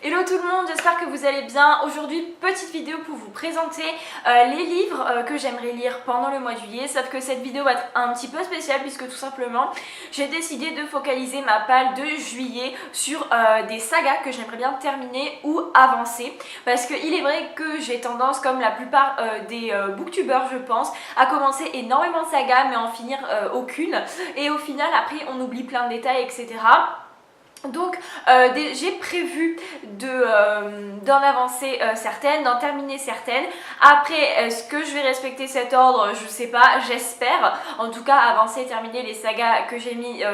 Hello tout le monde, j'espère que vous allez bien. Aujourd'hui, petite vidéo pour vous présenter les livres que j'aimerais lire pendant le mois de juillet. Sauf que cette vidéo va être un petit peu spéciale puisque tout simplement j'ai décidé de focaliser ma palle de juillet sur des sagas que j'aimerais bien terminer ou avancer. Parce qu'il est vrai que j'ai tendance, comme la plupart des booktubeurs je pense, à commencer énormément de sagas mais en finir aucune. Et au final après on oublie plein de détails etc. Donc j'ai prévu d'en avancer certaines, d'en terminer certaines. Après, est-ce que je vais respecter cet ordre? Je sais pas, j'espère. En tout cas, avancer et terminer les sagas que j'ai mis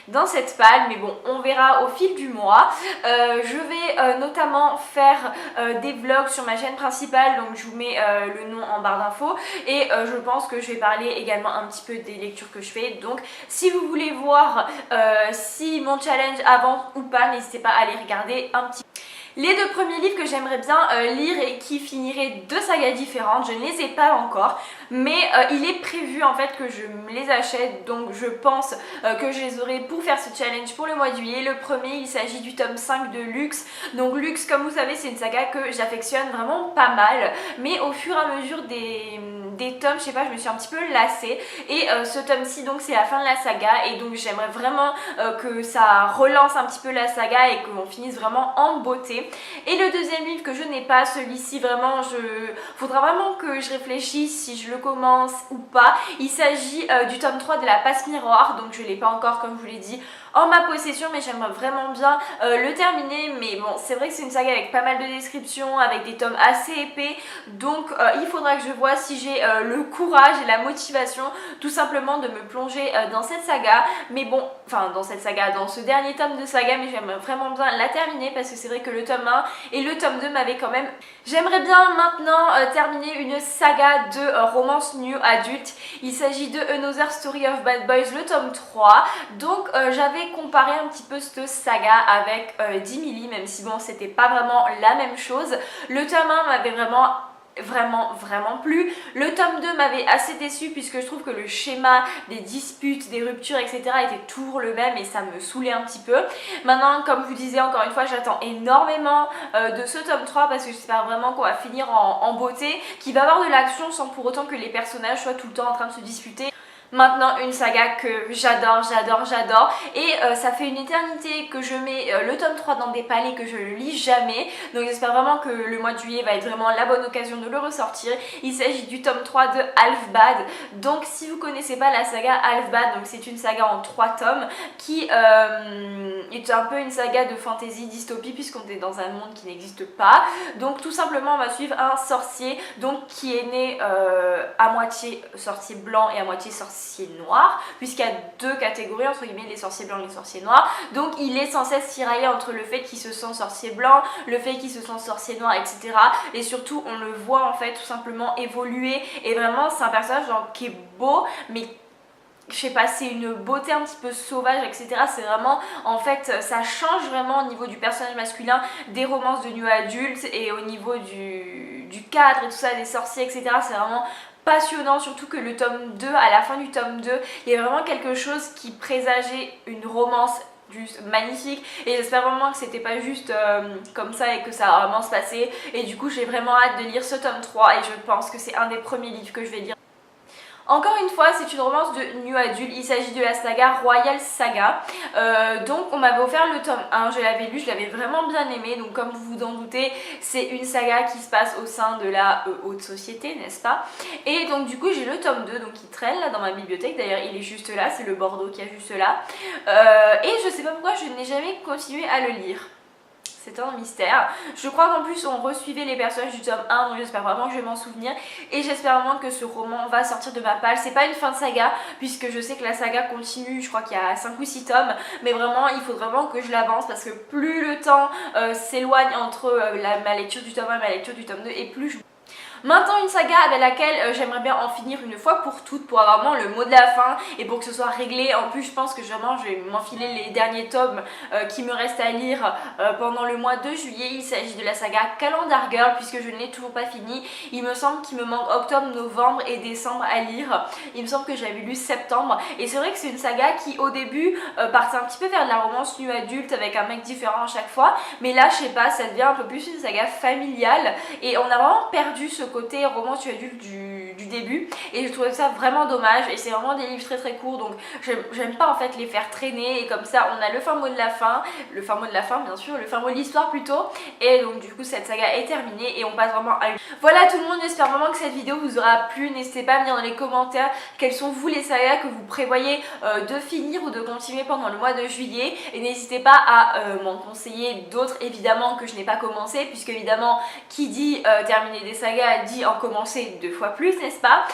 dans cette palle, mais bon, on verra au fil du mois. Je vais notamment faire des vlogs sur ma chaîne principale, donc je vous mets le nom en barre d'infos, et je pense que je vais parler également un petit peu des lectures que je fais. Donc si vous voulez voir si mon challenge avance ou pas, n'hésitez pas à aller regarder un petit peu. Les deux premiers livres que j'aimerais bien lire et qui finiraient deux sagas différentes, je ne les ai pas encore, mais il est prévu en fait que je me les achète, donc je pense que je les aurai pour faire ce challenge pour le mois de juillet. Le premier, il s'agit du tome 5 de Luxe. Donc Luxe, comme vous savez, c'est une saga que j'affectionne vraiment pas mal, mais au fur et à mesure des tomes, je sais pas, je me suis un petit peu lassée, et ce tome-ci donc c'est la fin de la saga, et donc j'aimerais vraiment que ça relance un petit peu la saga et qu'on finisse vraiment en beauté. Et le deuxième livre que je n'ai pas, celui-ci vraiment, faudra vraiment que je réfléchisse si je le commence ou pas. Il s'agit du tome 3 de la Passe Miroir, donc je ne l'ai pas encore, comme je vous l'ai dit, en ma possession, mais j'aimerais vraiment bien le terminer. Mais bon, c'est vrai que c'est une saga avec pas mal de descriptions, avec des tomes assez épais, donc il faudra que je vois si j'ai le courage et la motivation tout simplement de me plonger dans cette saga. Mais bon, enfin dans cette saga, dans ce dernier tome de saga, mais j'aimerais vraiment bien la terminer parce que c'est vrai que le tome 1 et le tome 2 m'avaient quand même... J'aimerais bien maintenant terminer une saga de romance new adulte. Il s'agit de Another Story of Bad Boys, le tome 3. Donc j'avais comparé un petit peu cette saga avec 10 Milli, même si bon c'était pas vraiment la même chose. Le tome 1 m'avait vraiment plu. Le tome 2 m'avait assez déçu puisque je trouve que le schéma des disputes, des ruptures etc était toujours le même et ça me saoulait un petit peu. Maintenant, comme je vous disais, encore une fois, j'attends énormément de ce tome 3 parce que j'espère vraiment qu'on va finir en beauté, qu'il va y avoir de l'action sans pour autant que les personnages soient tout le temps en train de se disputer. Maintenant, une saga que j'adore et ça fait une éternité que je mets le tome 3 dans des palais que je ne lis jamais, donc j'espère vraiment que le mois de juillet va être vraiment la bonne occasion de le ressortir. Il s'agit du tome 3 de Half-Bad. Donc si vous connaissez pas la saga Half-Bad, donc c'est une saga en 3 tomes qui est un peu une saga de fantasy dystopie puisqu'on est dans un monde qui n'existe pas. Donc tout simplement on va suivre un sorcier donc qui est né à moitié sorcier blanc et à moitié sorcier noir, puisqu'il y a deux catégories entre guillemets, les sorciers blancs et les sorciers noirs. Donc il est sans cesse tiraillé entre le fait qu'il se sent sorcier blanc, le fait qu'il se sent sorcier noir, etc. Et surtout on le voit en fait tout simplement évoluer, et vraiment c'est un personnage genre, qui est beau, mais je sais pas, c'est une beauté un petit peu sauvage, etc. C'est vraiment, en fait, ça change vraiment au niveau du personnage masculin des romances de new adultes et au niveau du cadre et tout ça, des sorciers, etc. C'est vraiment passionnant, surtout que le tome 2, à la fin du tome 2, il y a vraiment quelque chose qui présageait une romance juste magnifique, et j'espère vraiment que c'était pas juste comme ça et que ça va vraiment se passer. Et du coup j'ai vraiment hâte de lire ce tome 3 et je pense que c'est un des premiers livres que je vais lire. Encore une fois, c'est une romance de new adulte, il s'agit de la saga Royal Saga. Donc on m'avait offert le tome 1, je l'avais lu, je l'avais vraiment bien aimé. Donc comme vous vous en doutez, c'est une saga qui se passe au sein de la haute société, n'est-ce pas? Et donc du coup j'ai le tome 2 donc qui traîne là dans ma bibliothèque, d'ailleurs il est juste là, c'est le Bordeaux qui est juste là. Et je sais pas pourquoi je n'ai jamais continué à le lire. C'est un mystère. Je crois qu'en plus on resuivait les personnages du tome 1, donc j'espère vraiment que je vais m'en souvenir. Et j'espère vraiment que ce roman va sortir de ma palle. C'est pas une fin de saga, puisque je sais que la saga continue, je crois qu'il y a 5 ou 6 tomes. Mais vraiment, il faut vraiment que je l'avance, parce que plus le temps s'éloigne entre ma lecture du tome 1 et ma lecture du tome 2, et plus je... Maintenant une saga avec laquelle j'aimerais bien en finir une fois pour toutes, pour avoir vraiment le mot de la fin et pour que ce soit réglé. En plus je pense que vraiment je vais m'enfiler les derniers tomes qui me restent à lire pendant le mois de juillet. Il s'agit de la saga Calendar Girl puisque je ne l'ai toujours pas fini. Il me semble qu'il me manque octobre, novembre et décembre à lire. Il me semble que j'avais lu septembre et c'est vrai que c'est une saga qui au début partait un petit peu vers de la romance nu adulte avec un mec différent à chaque fois, mais là je sais pas, ça devient un peu plus une saga familiale et on a vraiment perdu ce côté romance nu adulte du début et je trouvais ça vraiment dommage. Et c'est vraiment des livres très très courts, donc j'aime pas en fait les faire traîner, et comme ça on a le fin mot de la fin, bien sûr, le fin mot de l'histoire plutôt, et donc du coup cette saga est terminée et on passe vraiment à une... Voilà tout le monde, j'espère vraiment que cette vidéo vous aura plu. N'hésitez pas à me dire dans les commentaires quelles sont vous les sagas que vous prévoyez de finir ou de continuer pendant le mois de juillet, et n'hésitez pas à m'en conseiller d'autres évidemment que je n'ai pas commencé, puisque évidemment qui dit terminer des sagas dit en commencer 2 fois plus, n'est-ce pas?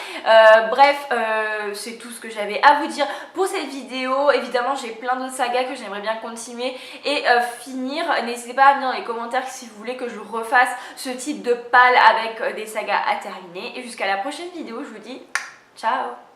Bref, c'est tout ce que j'avais à vous dire pour cette vidéo. Évidemment j'ai plein d'autres sagas que j'aimerais bien continuer et finir. N'hésitez pas à me dire dans les commentaires si vous voulez que je refasse ce type de pal avec des sagas à terminer, et jusqu'à la prochaine vidéo, je vous dis ciao.